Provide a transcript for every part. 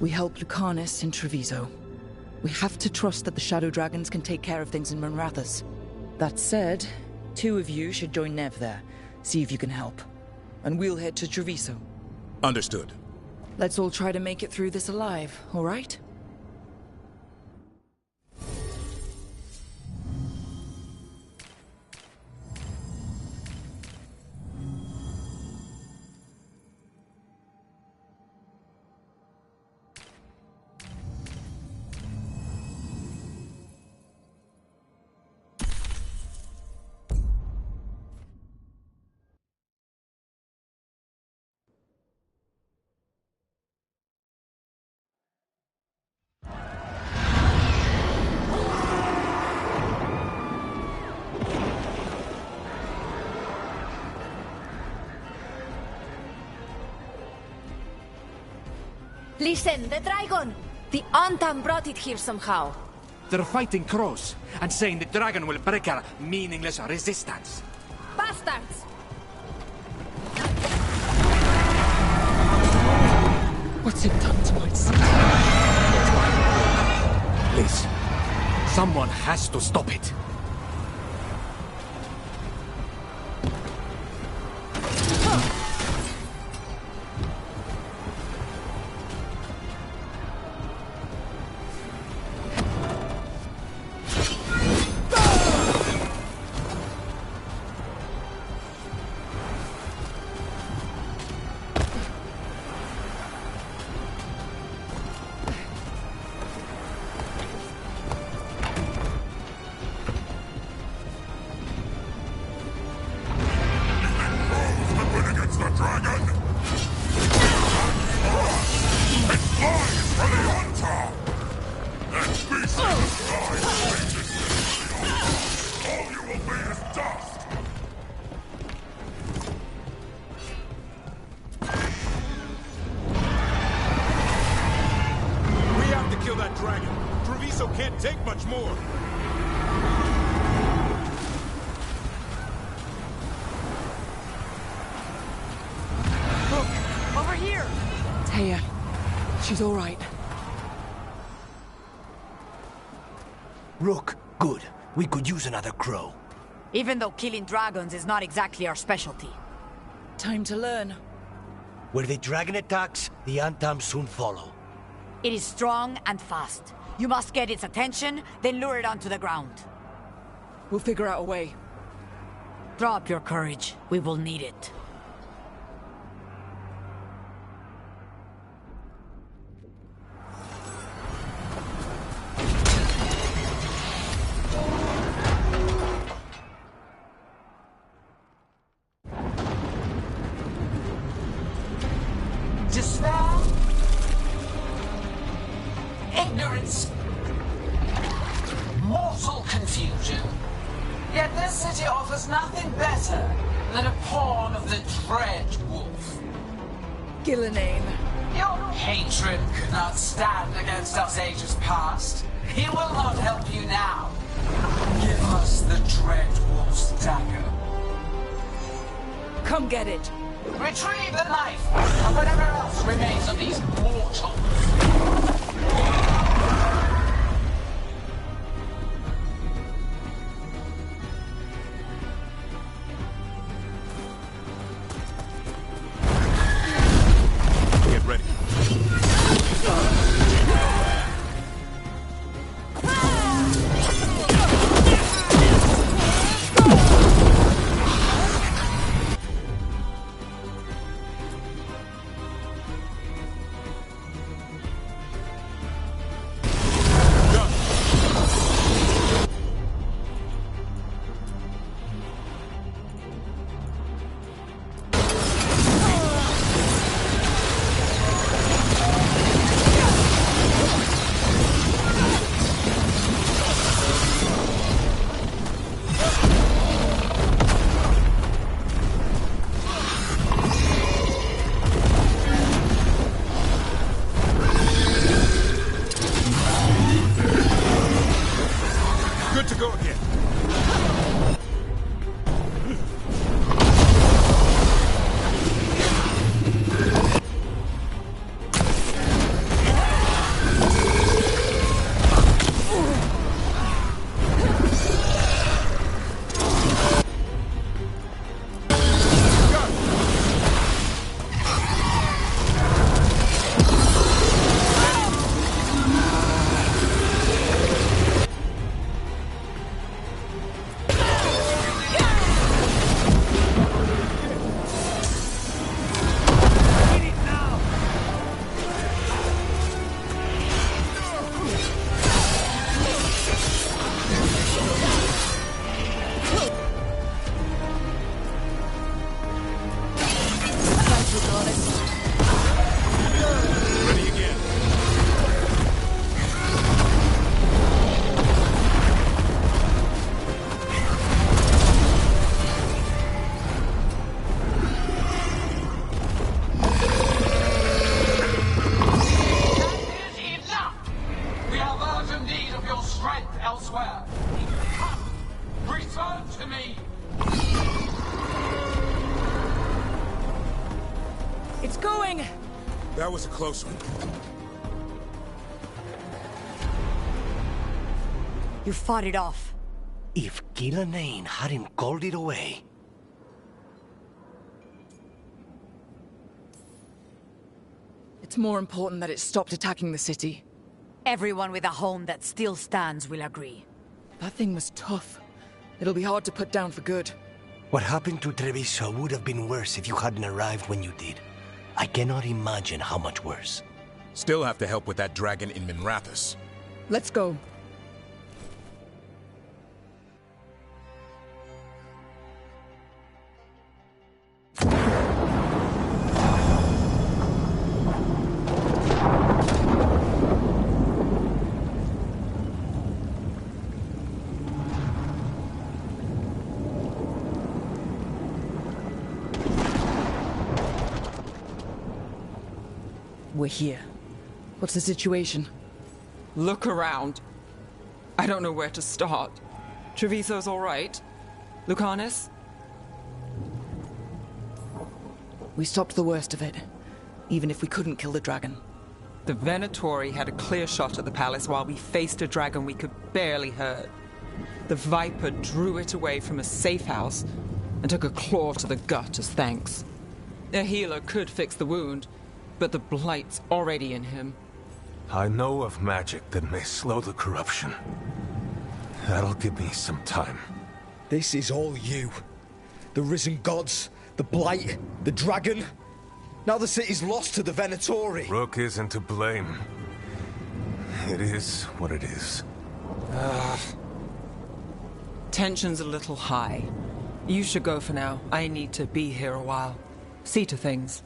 We help Lucanus in Treviso. We have to trust that the Shadow Dragons can take care of things in Monrathas. That said, 2 of you should join Nev there. See if you can help. And we'll head to Treviso. Understood. Let's all try to make it through this alive, all right? Listen, the dragon! The Antam brought it here somehow. They're fighting crows, and saying the dragon will break our meaningless resistance. Bastards! What's it done to my son? Please, someone has to stop it. Take much more. Look, over here. Taya, she's all right. Rook, good. We could use another crow. Even though killing dragons is not exactly our specialty. Time to learn. Where the dragon attacks, the Antam soon follow. It is strong and fast. You must get its attention, then lure it onto the ground. We'll figure out a way. Drop your courage. We will need it. Despair, ignorance, mortal confusion. Yet this city offers nothing better than a pawn of the Dread Wolf. Gillenane. Your hatred could not stand against us ages past. He will not help you now. Give us the Dread Wolf's dagger. Come get it. Retrieve the knife, and whatever else remains of these mortals. Get ready. It's going! That was a close one. You fought it off. If Gillenane hadn't called it away... It's more important that it stopped attacking the city. Everyone with a home that still stands will agree. That thing was tough. It'll be hard to put down for good. What happened to Treviso would have been worse if you hadn't arrived when you did. I cannot imagine how much worse. Still have to help with that dragon in Minrathous. Let's go. We're here. What's the situation? Look around. I don't know where to start. Treviso's all right. Lucanus? We stopped the worst of it, even if we couldn't kill the dragon. The Venatori had a clear shot at the palace while we faced a dragon we could barely hurt. The Viper drew it away from a safe house and took a claw to the gut as thanks. A healer could fix the wound, but the blight's already in him. I know of magic that may slow the corruption. That'll give me some time. This is all you. The risen gods, the blight, the dragon. Now the city's lost to the Venatori. Rook isn't to blame. It is what it is. Tension's a little high. You should go for now. I need to be here a while. See to things.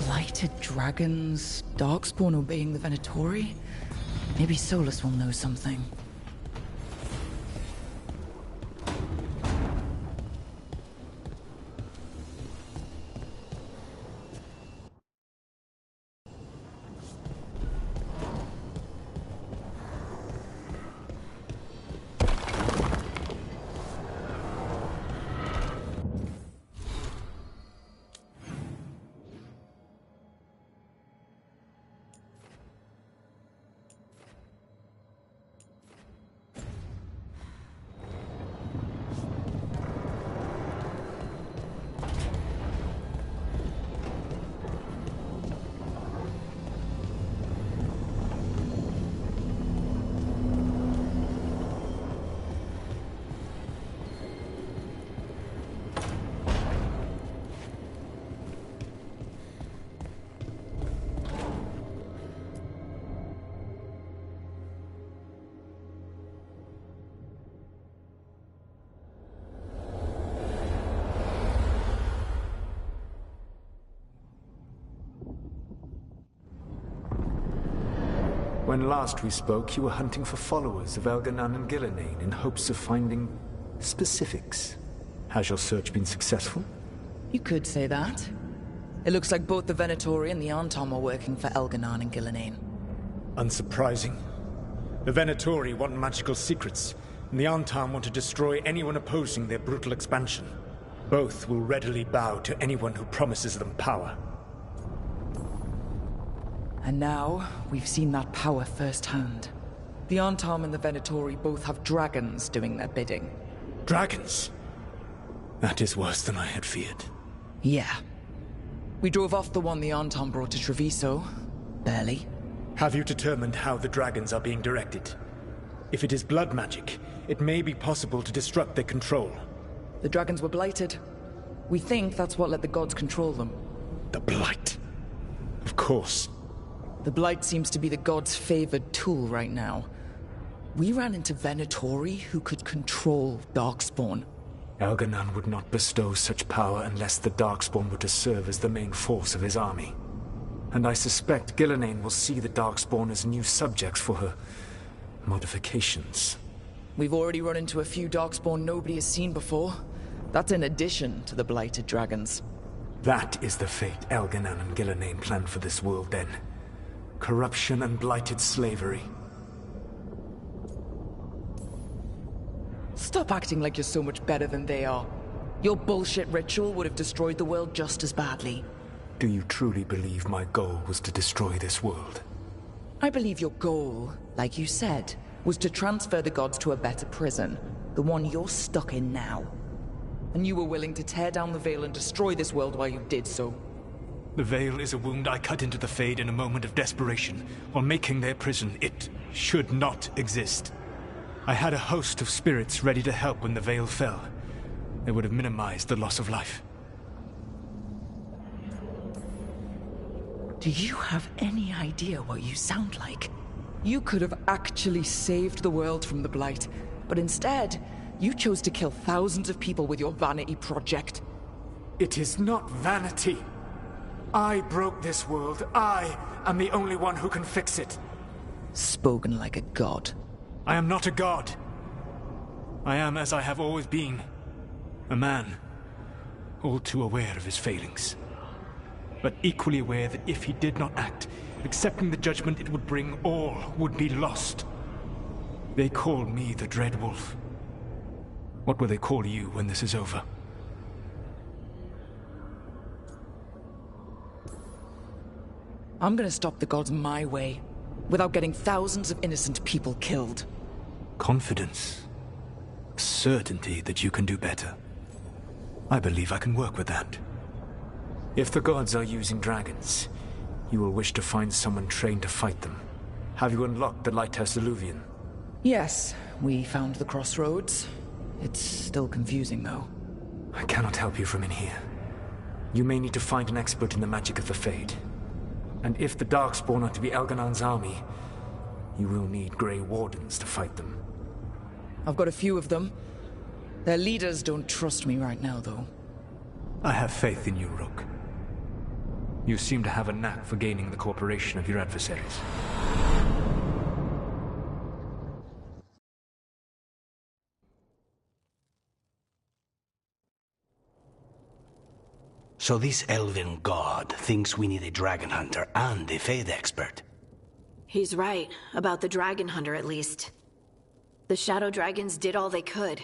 Blighted dragons, Darkspawn obeying the Venatori? Maybe Solus will know something. When last we spoke, you were hunting for followers of Elganan and Gillenane in hopes of finding specifics. Has your search been successful? You could say that. It looks like both the Venatori and the Antom are working for Elganan and Gillenane. Unsurprising. The Venatori want magical secrets, and the Antom want to destroy anyone opposing their brutal expansion. Both will readily bow to anyone who promises them power. And now, we've seen that power firsthand. The Antom and the Venatori both have dragons doing their bidding. Dragons? That is worse than I had feared. Yeah. We drove off the one the Antom brought to Treviso. Barely. Have you determined how the dragons are being directed? If it is blood magic, it may be possible to disrupt their control. The dragons were blighted. We think that's what let the gods control them. The Blight. Of course. The Blight seems to be the gods' favored tool right now. We ran into Venatori who could control Darkspawn. Elganon would not bestow such power unless the Darkspawn were to serve as the main force of his army. And I suspect Gillenane will see the Darkspawn as new subjects for her modifications. We've already run into a few Darkspawn nobody has seen before. That's in addition to the Blighted Dragons. That is the fate Elganon and Gillenane planned for this world then. Corruption and blighted slavery. Stop acting like you're so much better than they are. Your bullshit ritual would have destroyed the world just as badly. Do you truly believe my goal was to destroy this world? I believe your goal, like you said, was to transfer the gods to a better prison, the one you're stuck in now. And you were willing to tear down the Veil and destroy this world while you did so. The Veil is a wound I cut into the Fade in a moment of desperation, while making their prison. It should not exist. I had a host of spirits ready to help when the Veil fell. They would have minimized the loss of life. Do you have any idea what you sound like? You could have actually saved the world from the Blight, but instead, you chose to kill thousands of people with your vanity project. It is not vanity. I broke this world. I am the only one who can fix it. Spoken like a god. I am not a god. I am as I have always been. A man, all too aware of his failings. But equally aware that if he did not act, accepting the judgment it would bring, all would be lost. They call me the Dread Wolf. What will they call you when this is over? I'm gonna stop the gods my way, without getting thousands of innocent people killed. Confidence. Certainty that you can do better. I believe I can work with that. If the gods are using dragons, you will wish to find someone trained to fight them. Have you unlocked the Lighthouse Illuvian? Yes, we found the crossroads. It's still confusing, though. I cannot help you from in here. You may need to find an expert in the magic of the Fade. And if the Darkspawn are to be Elganon's army, you will need Grey Wardens to fight them. I've got a few of them. Their leaders don't trust me right now, though. I have faith in you, Rook. You seem to have a knack for gaining the cooperation of your adversaries. So this elven god thinks we need a dragon hunter and a Fade expert. He's right, about the dragon hunter at least. The shadow dragons did all they could.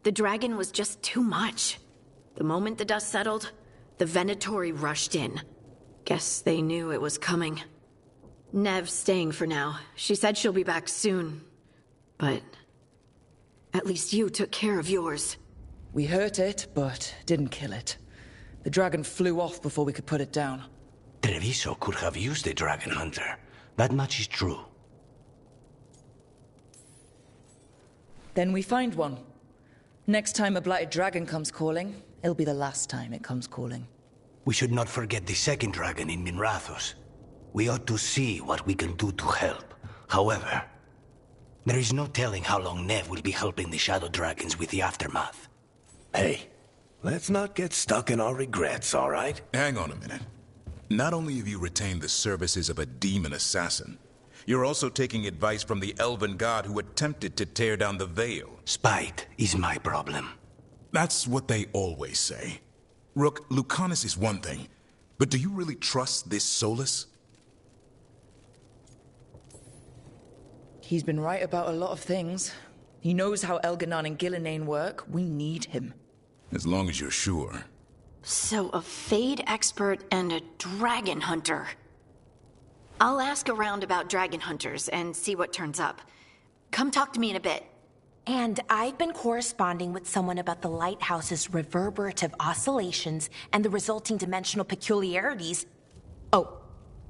The dragon was just too much. The moment the dust settled, the Venatori rushed in. Guess they knew it was coming. Nev's staying for now. She said she'll be back soon. But at least you took care of yours. We hurt it, but didn't kill it. The dragon flew off before we could put it down. Treviso could have used a dragon hunter. That much is true. Then we find one. Next time a blighted dragon comes calling, it'll be the last time it comes calling. We should not forget the second dragon in Minrathos. We ought to see what we can do to help. However, there is no telling how long Nev will be helping the shadow dragons with the aftermath. Hey, let's not get stuck in our regrets, all right? Hang on a minute. Not only have you retained the services of a demon assassin, you're also taking advice from the elven god who attempted to tear down the Veil. Spite is my problem. That's what they always say. Rook, Lucanus is one thing, but do you really trust this Solus? He's been right about a lot of things. He knows how Elganon and Gillenane work. We need him. As long as you're sure. So a Fade expert and a dragon hunter. I'll ask around about dragon hunters and see what turns up. Come talk to me in a bit. And I've been corresponding with someone about the lighthouse's reverberative oscillations and the resulting dimensional peculiarities. Oh,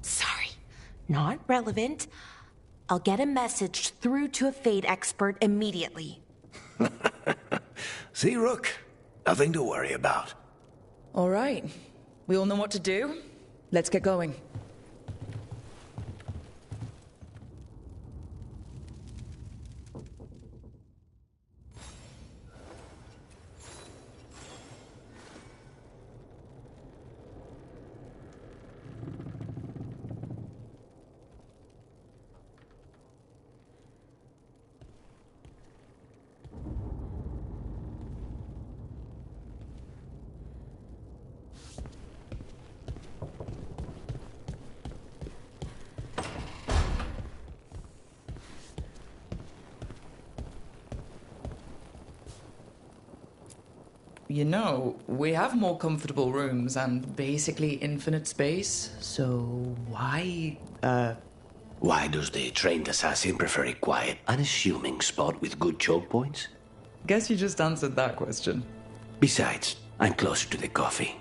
sorry. Not relevant. I'll get a message through to a Fade expert immediately. See, Rook? Nothing to worry about. All right. We all know what to do. Let's get going. You know, we have more comfortable rooms and basically infinite space, so why, Why does the trained assassin prefer a quiet, unassuming spot with good choke points? Guess you just answered that question. Besides, I'm closer to the coffee.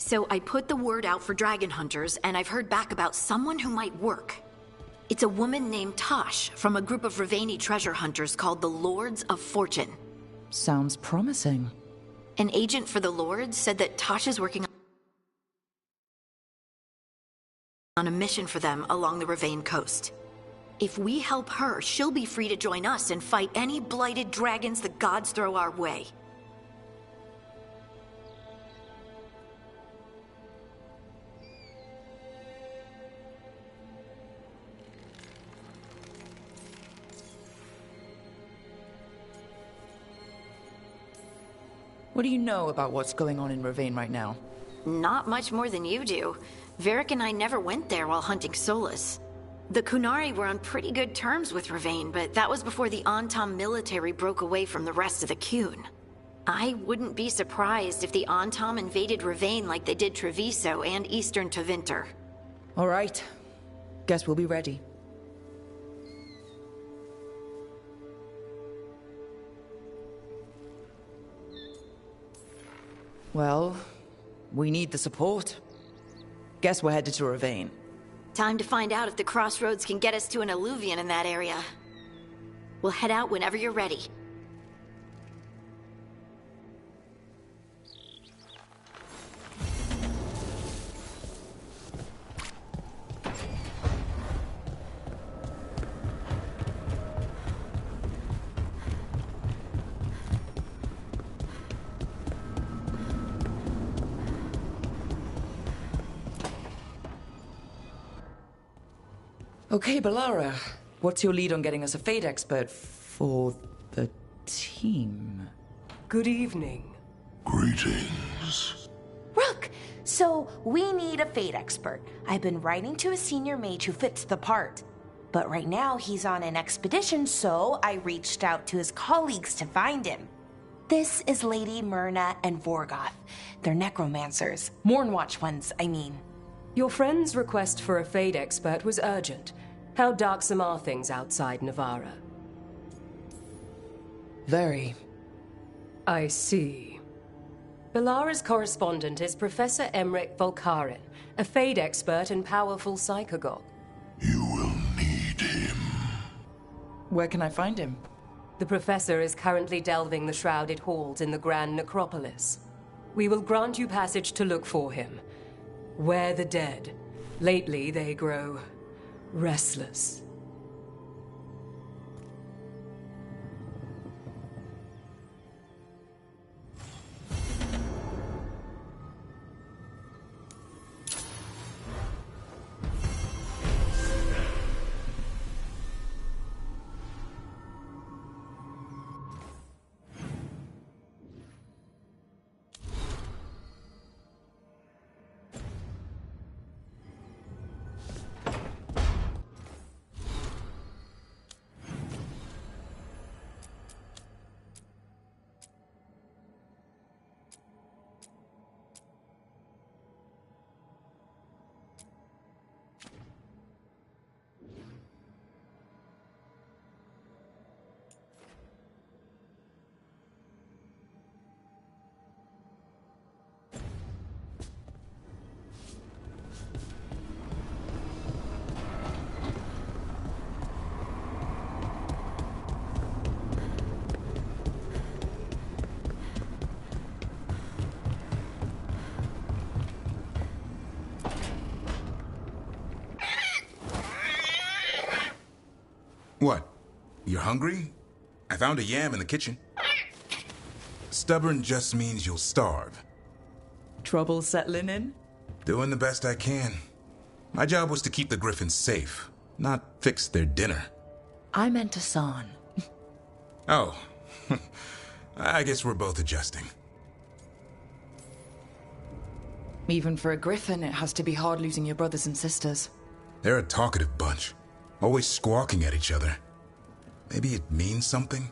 So I put the word out for dragon hunters, and I've heard back about someone who might work. It's a woman named Tosh from a group of Ravani treasure hunters called the Lords of Fortune. Sounds promising. An agent for the Lords said that Tosh is working on a mission for them along the Ravane coast. If we help her, she'll be free to join us and fight any blighted dragons the gods throw our way. What do you know about what's going on in Ravane right now? Not much more than you do. Varric and I never went there while hunting Solus. The Kunari were on pretty good terms with Ravane, but that was before the Antam military broke away from the rest of the Qun. I wouldn't be surprised if the Antam invaded Ravane like they did Treviso and Eastern Tevinter. All right. Guess we'll be ready. Well, we need the support. Guess we're headed to Ravane. Time to find out if the crossroads can get us to an alluvion in that area. We'll head out whenever you're ready. Okay, Balara. What's your lead on getting us a Fate expert for the team? Good evening. Greetings. Rook! So, we need a Fate expert. I've been writing to a senior mage who fits the part. But right now, he's on an expedition, so I reached out to his colleagues to find him. This is Lady Myrna and Vorgoth. They're necromancers. Mournwatch ones, I mean. Your friend's request for a Fade expert was urgent. How darksome are things outside Navarra? Very. I see. Balara's correspondent is Professor Emmerich Volkarin, a Fade expert and powerful psychagogue. You will need him. Where can I find him? The professor is currently delving the shrouded halls in the Grand Necropolis. We will grant you passage to look for him. Where the dead. Lately, they grow restless. What? You're hungry? I found a yam in the kitchen. Stubborn just means you'll starve. Trouble settling in? Doing the best I can. My job was to keep the Griffins safe, not fix their dinner. I meant Hassan. Oh. I guess we're both adjusting. Even for a Griffin, it has to be hard losing your brothers and sisters. They're a talkative bunch, always squawking at each other. Maybe it means something?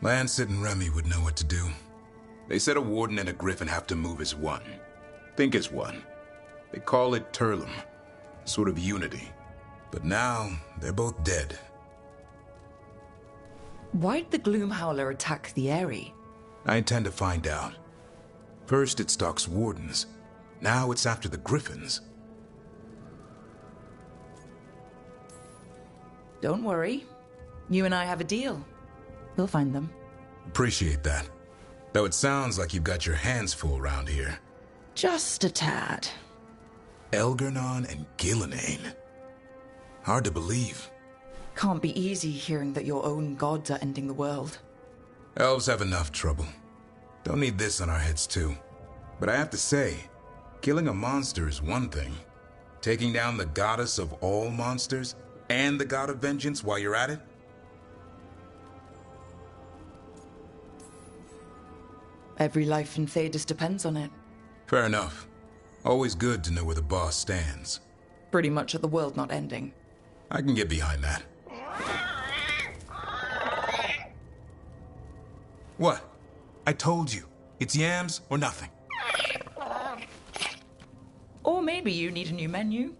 Lancet and Remy would know what to do. They said a warden and a Griffin have to move as one. Think as one. They call it Turlum, sort of unity. But now, they're both dead. Why'd the Gloomhowler attack the Eyrie? I intend to find out. First it stalks wardens. Now it's after the Griffins. Don't worry. You and I have a deal. We'll find them. Appreciate that. Though it sounds like you've got your hands full around here. Just a tad. Elgernon and Gillenane. Hard to believe. Can't be easy hearing that your own gods are ending the world. Elves have enough trouble. Don't need this on our heads too. But I have to say, killing a monster is one thing. Taking down the goddess of all monsters and the god of vengeance while you're at it? Every life in Thedas depends on it. Fair enough. Always good to know where the boss stands. Pretty much at the world not ending. I can get behind that. What? I told you. It's yams or nothing. Or maybe you need a new menu.